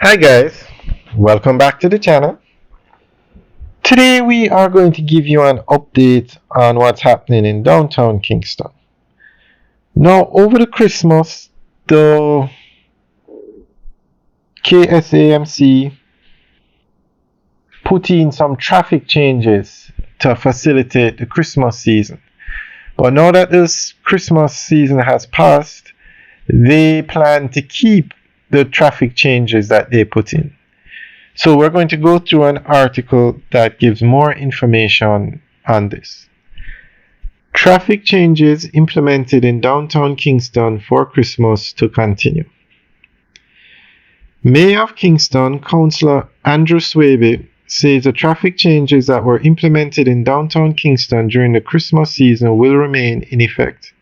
Hi guys, welcome back to the channel. Today we are going to give you an update on what's happening in downtown Kingston. Now, over the Christmas, the KSAMC put in some traffic changes to facilitate the Christmas season. But now that this Christmas season has passed, they plan to keep the traffic changes that they put in. So we're going to go through an article that gives more information on this. Traffic changes implemented in downtown Kingston for Christmas to continue. Mayor of Kingston, Councillor Andrew Swaby, says the traffic changes that were implemented in downtown Kingston during the Christmas season will remain in effect.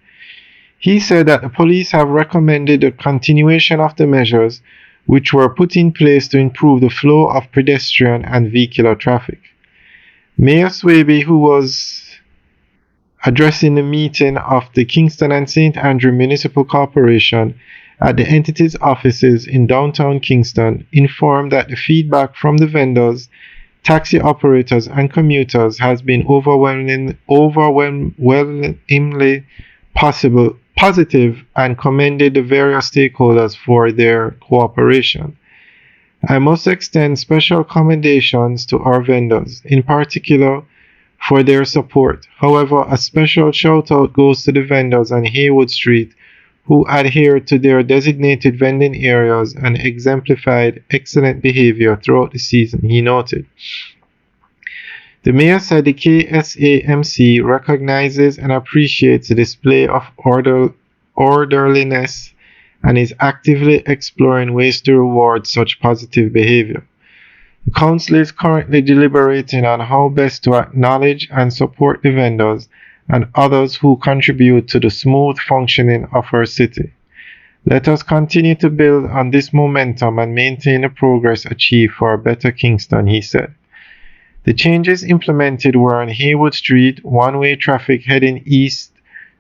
He said that the police have recommended the continuation of the measures which were put in place to improve the flow of pedestrian and vehicular traffic. Mayor Swaby, who was addressing the meeting of the Kingston and St. Andrew Municipal Corporation at the entity's offices in downtown Kingston, informed that the feedback from the vendors, taxi operators, and commuters has been overwhelmingly positive and commended the various stakeholders for their cooperation. I must extend special commendations to our vendors, in particular for their support. However, a special shout out goes to the vendors on Haywood Street who adhered to their designated vending areas and exemplified excellent behavior throughout the season, he noted. The mayor said the KSAMC recognizes and appreciates the display of orderliness and is actively exploring ways to reward such positive behavior. The council is currently deliberating on how best to acknowledge and support the vendors and others who contribute to the smooth functioning of our city. Let us continue to build on this momentum and maintain the progress achieved for a better Kingston, he said. The changes implemented were on Haywood Street, one-way traffic heading east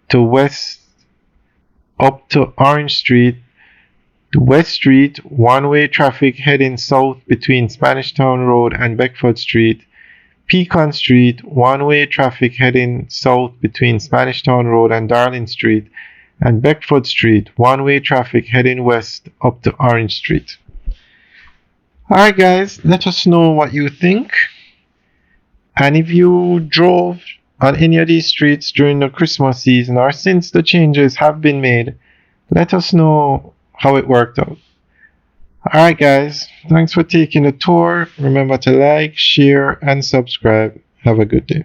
to west up to Orange Street, West Street, one-way traffic heading south between Spanish Town Road and Beckford Street, Pecan Street, one-way traffic heading south between Spanish Town Road and Darling Street, and Beckford Street, one-way traffic heading west up to Orange Street. Alright guys, let us know what you think. And if you drove on any of these streets during the Christmas season or since the changes have been made, let us know how it worked out. Alright guys, thanks for taking the tour. Remember to like, share, and subscribe. Have a good day.